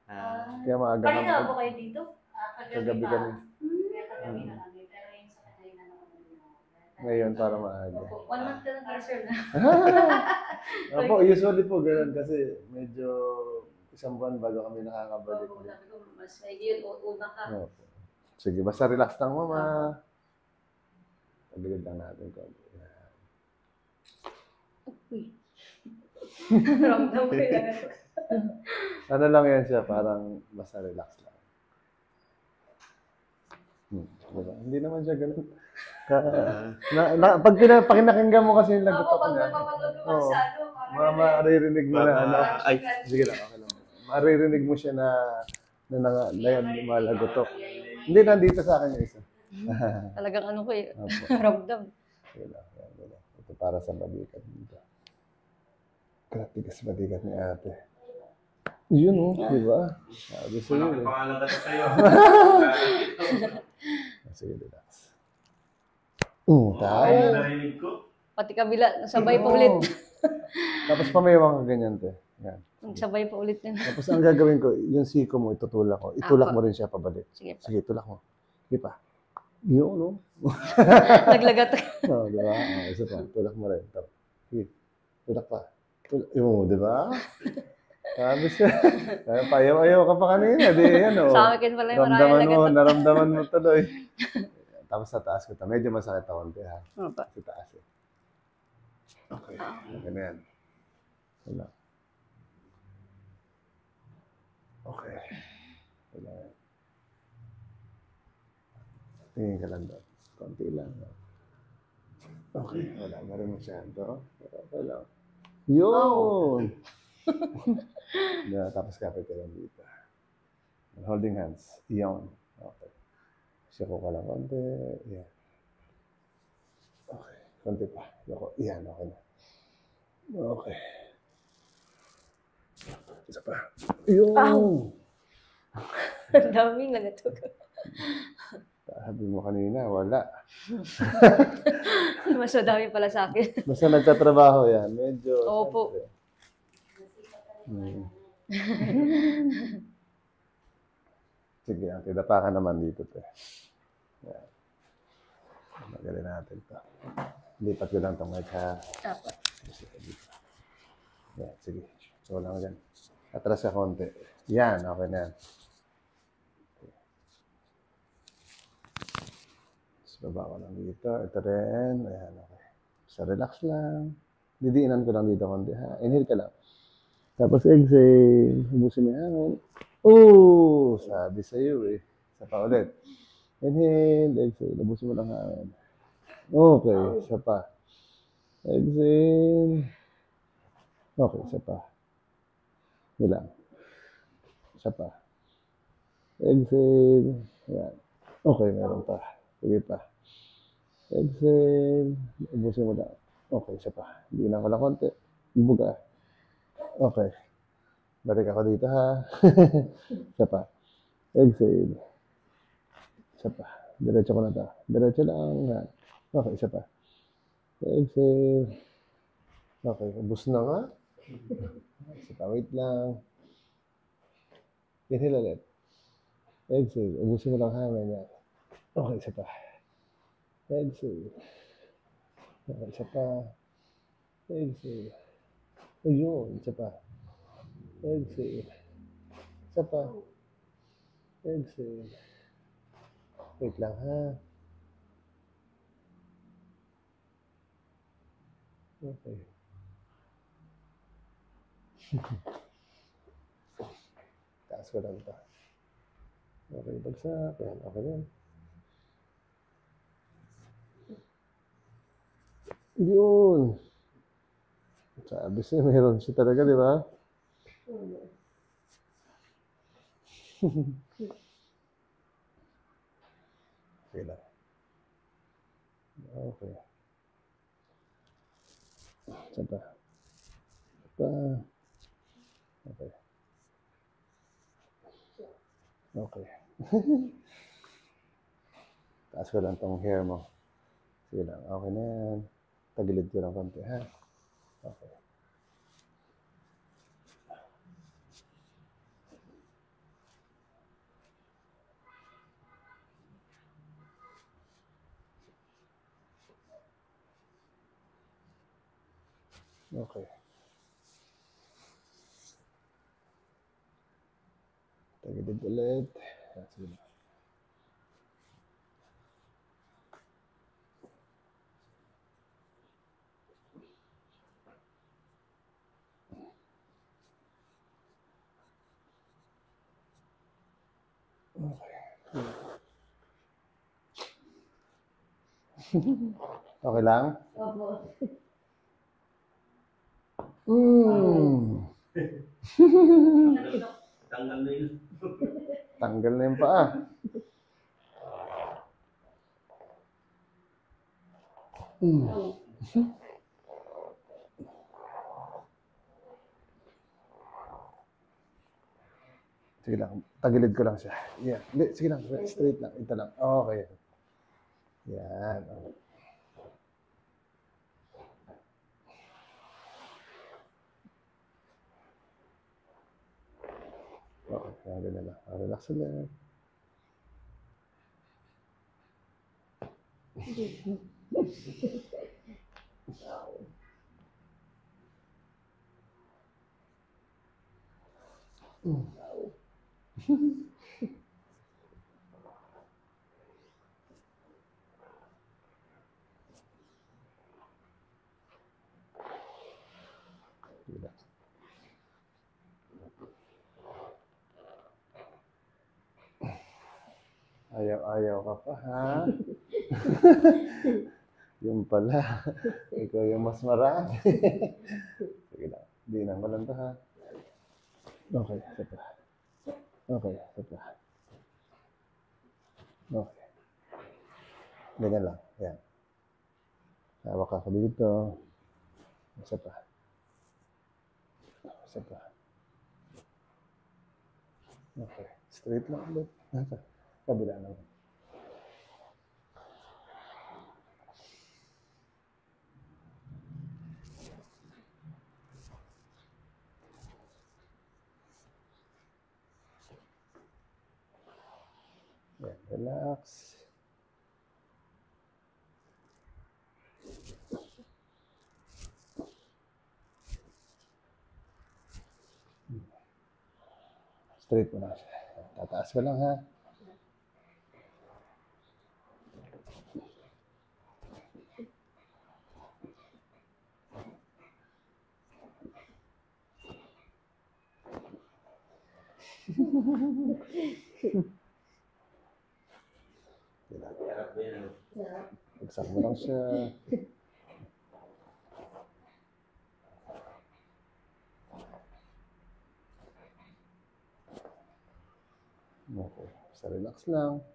Kaya maaga Kanina kami. ako kayo dito? Kagabi kami. Ngayon para maaga. 1 month ka lang sir na. Opo, usually po ganun kasi medyo isang buwan bago kami nakakabalik. Opo, sabi ko, mas may yun, una ka. Opo. Sige, basta relax lang mama. Tagilid lang natin ko. Uy. Ramdam ko yung ito. Ano lang yan siya, parang basta relax lang. Diba? Hindi naman siya ganun. Pag pakinakinggan mo kasi yung lagot ako niya. Oo. Maririnig mo na ano. Ay, sige lang, okay lang. Maririnig mo siya na malagotok. Hindi, nandito sa akin yung isa. Talagang ano ko eh. Ramdam. Sige lang, yan. Ito para sa balikat dito. Tigas balikat ni ate. Yun o, di ba? Sabi sa'yo eh. Pangalan ka sa'yo. Sige, relax. Tayo. Narinig ko. Pati kabila, sabay pa ulit. Tapos pamayawang ka ganyan, te. Yan. Sabay pa ulit yun. Tapos ang gagawin ko, yung siko mo, itutulak ko. Itulak mo rin siya pabalik. Sige pa. Sige, tulak mo. Sige pa. Yun, no? Naglagat. Oo, di ba? Isa pa, tulak mo rin. Sige, tulak pa. Yun, di ba? Sabi siya. Payaw-ayaw ka pa kanina. Di, yan, o. Sa akin pala yung maraming lagat. Naramdaman mo tuloy. Tapos sa taas ko. Medyo masakit ako. Ha? Opa. Sa taas eh. Okay. Okay na yan. Wala. Okay. Wala. Tingin ka lang doon. Konti lang. Okay. Wala. Marin mo siya. Ito. Okay lang. Yun! Tapos kapit ka lang dito. Holding hands. Iyon. Okay. Siko ka lang konti. Yan. Okay. Konti pa. Loko. Yan. Okay na. Okay. Isa pa. Yun! Ang daming lagatog. Sabi mo kanina, wala. Mas madami pala sa akin. Basta nagtatrabaho yan. Medyo. Opo. Sige, ang tinapa ka naman dito. Yan. Magaling natin ito. Lipat ko lang itong mic ha. Dapat. Yan, sige. So lang dyan. Atras ka konti. Yan, okay na yan. So, baba ko lang dito. Ito rin. Ayan, okay. So, relax lang. Didiinan ko lang dito konti ha. Inhale ka lang. Tapos exhale. Hubusin mo yung hangin. Oh! Sabi sa'yo eh. Isa pa ulit. Inhale, exhale. Hubusin mo lang hangin. Okay, isa pa. Exhale. Okay, isa pa. Bilang. Isa pa. Exhale. Ayan. Okay, meron pa. Sige pa. Exhale. Ubusin mo lang. Okay, isa pa. Hindi na ko lang konti. Ibuga. Okay. Balik ako dito ha. Isa pa. Exhale. Isa pa. Diretso ko na ito. Diretso lang. Yan. Okay, isa pa. Exhale. Okay, ubus na nga. Isa pa. Wait lang. Inhale ulit. Exhale. Ubusin mo lang hangin yan. Okay, isa pa. Exhale. Okay, isa pa. Exhale. Ayun, isa pa. Exhale. Isa pa. Exhale. Wait lang ha. Okay. Taas ko lang ito. Okay, bagsak. Yan, okay yan. Yun. Sabi siya, meron siya talaga, di ba? Okay lang. Okay. Sapa. Sapa. Okay. Okay. Taas ko lang tong hair mo. Sige lang. Okay na yan. Tagilid ko lang konti, ha? Okay. Okay. Tagilid ulit. Yan, sige na. Okay lang? Opo. Tanggal na yun. Tanggal na yung paa. Sige lang, tagilid ko lang siya. Yan. Hindi, sige lang, straight lang. Ito lang. Okay. Yan. Okay, yan, ganyan lang. Relax ulit. Sige lang. Ayaw ka pa, ha? Yung pala. Ikaw yung mas marami. Sige lang. Dinan mo lang to, ha? Okay, isa pa. Okay, isa pa. Okay. Ganyan lang. Yan. Hawak ka dito. Isa pa. Isa pa. Okay. Straight lang ulit. Kabila naman. Yan, relax. Straight mo na siya. Tataas mo lang, ha? Harap na yan. Bagsak mo lang siya. Okay. Basta relax lang.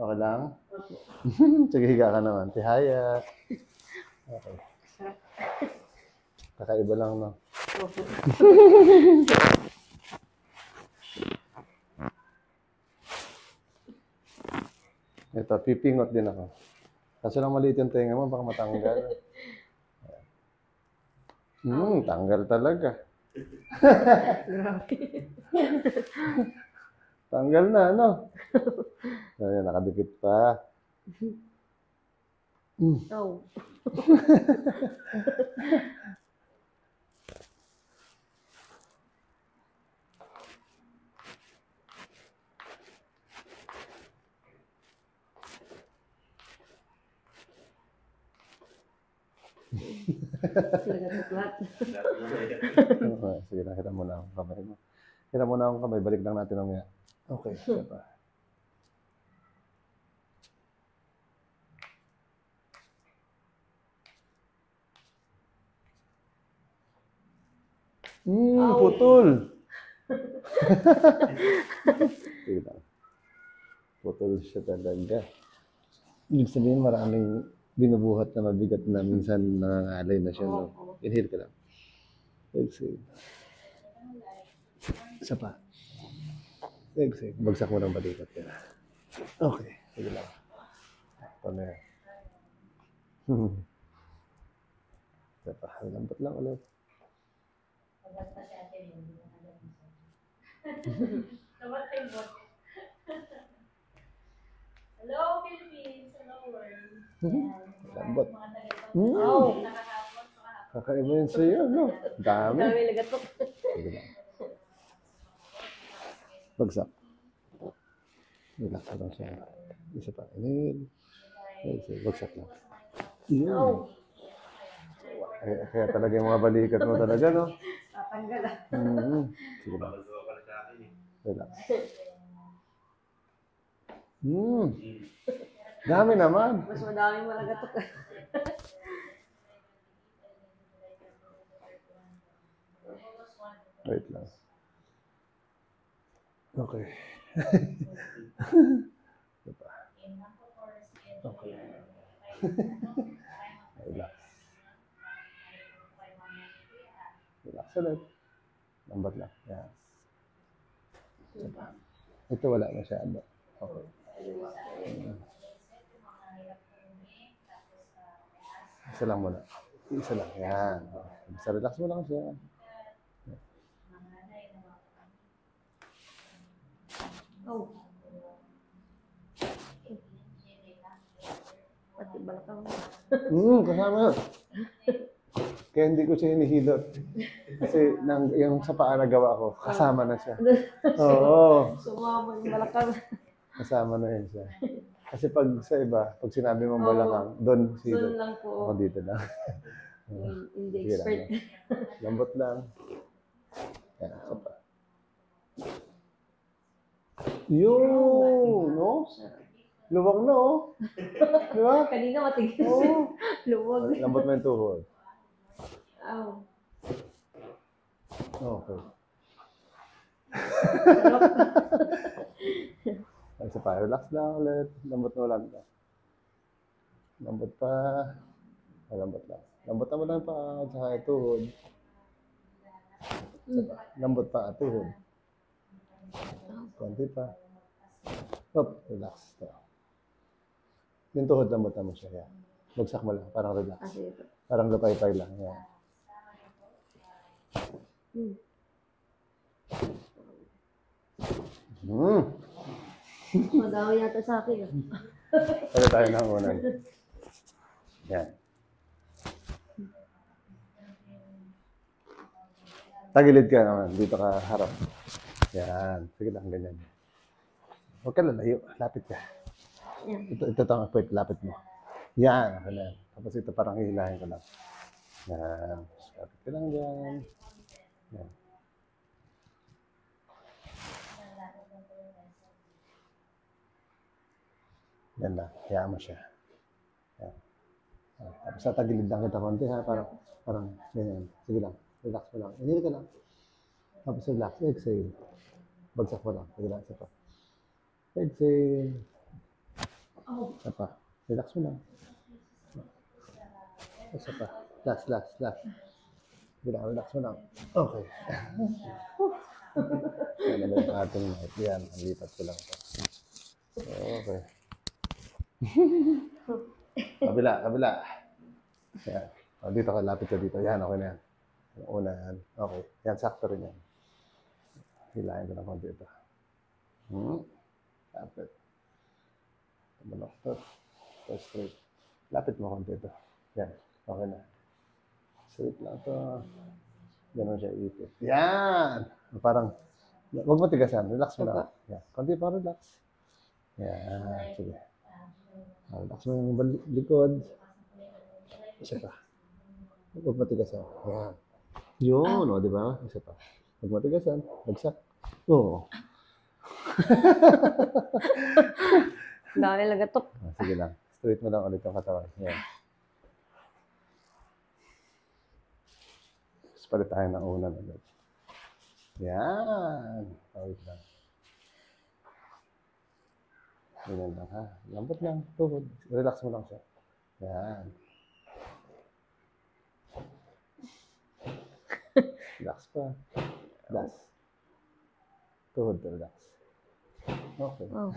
Okay lang? Sige, higa ka naman. Tihaya. Okay. Kakaiba lang, no? Opo. Ito, pipingot din ako. Kaso lang maliit yung tenga mo, baka matanggal. Tanggal talaga. Grabe. Tanggal na, ano? Ayan, nakadikit pa. Oh. Lahat. Okay, sige lang, kita muna akong kamay mo. Kita muna akong kamay, balik lang natin mamaya. Okay, siya pa. Putol! Sige lang. Putol siya talaga. Ibig sabihin, maraming binubuhat na mabigat na minsan nangangalay na siya. No? Inhale ka lang. Exhale. Isa pa. Exhale. Bagsak mo ng balikat ka. Okay. Sige lang. Ito na yan. Isa pa. Lambot lang ulit. Hello, Philippines. Hello, world. Lambot. Oh. Kakaiba yun sa'yo, no? Dami. Dami lagatok. Sige lang. Bagsak. Relax lang siya. Isa pa. Inhale. Exhale. Bagsak lang. Yun. Kaya talaga yung mga balikat mo talaga, no? Tatanggal ah. Sige lang. Babagawa ka na sa akin eh. Relax. Dami naman. Mas madaming malagatok. Wait lang. Okay. Ito pa. Okay. Relax. Relax ulit. Lambat lang. Yes. Ito pa. Ito wala masyado. Okay. Isa lang muna. Isa lang. Yan. Basta relax mo lang siya. Oh. Pati balakang mo. Kasama yun. Kaya hindi ko siya hinihilot. Kasi yung sa paa na gawa ko, kasama na siya. Oo. Sumama yung balakang. Kasama na yun siya. Kasi pag sa iba, pag sinabi mong balakang, doon silot. Doon lang po. Ako dito lang. Hindi Sige lang. expert. Lambot lang. Yan, isa pa. Yun! No? Luwag na, oh. Di ba? Kanina matigil. Oo. Luwag. Lambot mo yung tuhod. Ow. Okay. Sarap. Isa pa, relax lang ulit. Lambot mo lang. Lambot pa. Lambot lang. Lambot mo lang pa. Saka yung tuhod. Isa pa. Lambot pa, tuhod. Konti pa. Up, relax. Yung tuhod, lambot mo siya. Yan. Bagsak mo lang, parang relax. Kasi ito. Parang lupay-pay lang. Yan. Madami yata sa akin. Pwede tayo ng unan. Yan. Tagilid ka naman. Dito ka harap. Yan. Sige lang, ganyan. Huwag ka lalayo. Lapit ka. Yan. Ito tang wait, lapit mo. Yan. Okay na yan. Tapos ito parang hihilahin ko lang. Yan. Lapit ka lang dyan. Yan. Yan lang. Hayaan mo siya. Yan. Tapos sa tagilid lang kita konti ha. Parang ganyan. Sige lang. Relax mo lang. Inhale ka lang. Tapos relax. Exhale. Bagsak mo lang. Sige lang. Isa pa. Exhale. Isa pa. Relax mo lang. Isa pa. Last. Sige lang. Relax mo lang. Okay. Yan naman yung ating night. Yan. Ang lipat ko lang ito. Okay. Kabila. Yan. O, dito ka. Lapit ka dito. Yan. Okay na yan. Yung una yan. Okay. Yan. Sakto rin yan. Hilahin ko na konti ito. Lapit. Tumalok to. Straight. Lapit mo konti ito. Yan. Okay na. Straight lang ito. Ganun siya ipit. Yan! Parang, huwag mo tigasan. Relax mo lang. Yan. Konti pa relax. Yan. Sige. Relax mo yung likod. Isa pa. Huwag mo tigasan. Yan. Yun. O, di ba? Isa pa. Huwag mo tigasan. Bagsak. Oo. Dami lagatok. Sige lang. Straight mo lang ulit ang katawan. Yan. Tapos palit tayo ng unan ulit. Yan. Pawit lang. Ganyan lang ha. Lambot lang. Tuhod. Relax mo lang siya. Yan. Relax pa. Relax. Tuhod. Relax. Okay. Oh.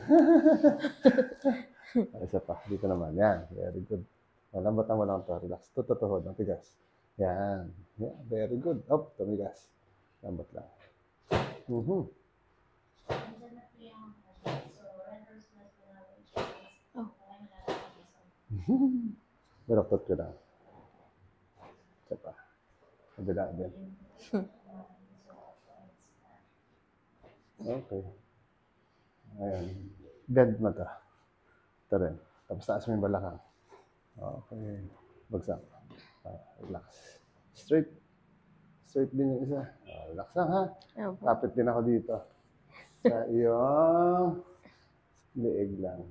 Isa pa. Dito naman. Yan. Very good. Lambot mo lang ito. Relax. Tutuhod. Ang tigas. Yan. Yeah. Very good. Up. Tumigas. Lambot lang. Balaktot ko lang. Isa pa. Kabila din. Okay. Ayan. Bend mo to. Ito rin. Tapos taas mo yung balakang. Okay. Bagsak. Relax. Straight. Straight din yung isa. Relax lang ha. Opo. Kapit din ako dito. Sa iyong leeg lang.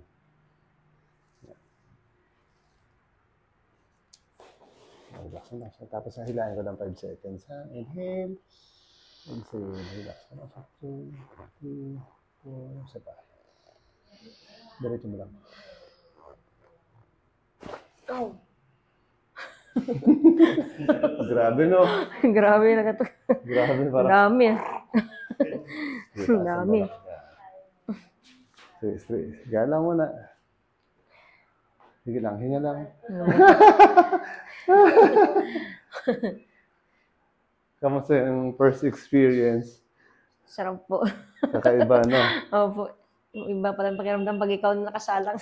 Relax lang. Tapos hilahin ko ng 5 seconds ha. Inhale. Exhale. Relax lang. 2, 3, 4. Isa pa. Diretso mo lang. Oh. Grabe no? Grabe na ito. Grabe parang. Dami ah. Ang Dami. Sige, straight. Galang mo na. Sige lang, hinga lang. Kamusta yung first experience? Sarap po. Kakaiba, no? Opo. Yung iba palang pakiramdam pag ikaw na nakasalang.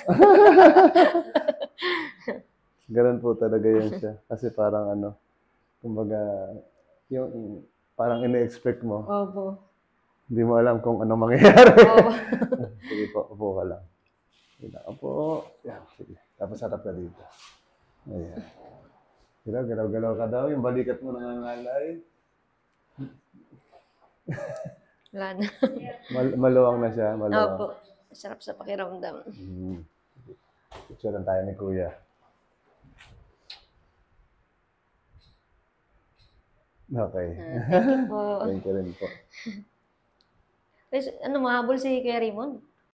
Ganun po talaga yan siya. Kasi parang kumbaga, yung parang ine-expect mo. Opo. Hindi mo alam kung ano mangyayari. Opo. Sige po, upo ka lang. Sige lang, upo. Yan, sige. Tapos harap ka dito. Ayan. Galaw-galaw ka daw. Yung balikat mo nangangalay. Wala na. Maluwang na siya, maluwang. Opo. Sarap sa pakiramdam. Picture lang tayo ni Kuya. Okay. Thank you po. Thank you rin po. Mahabol si Kuya Raymond.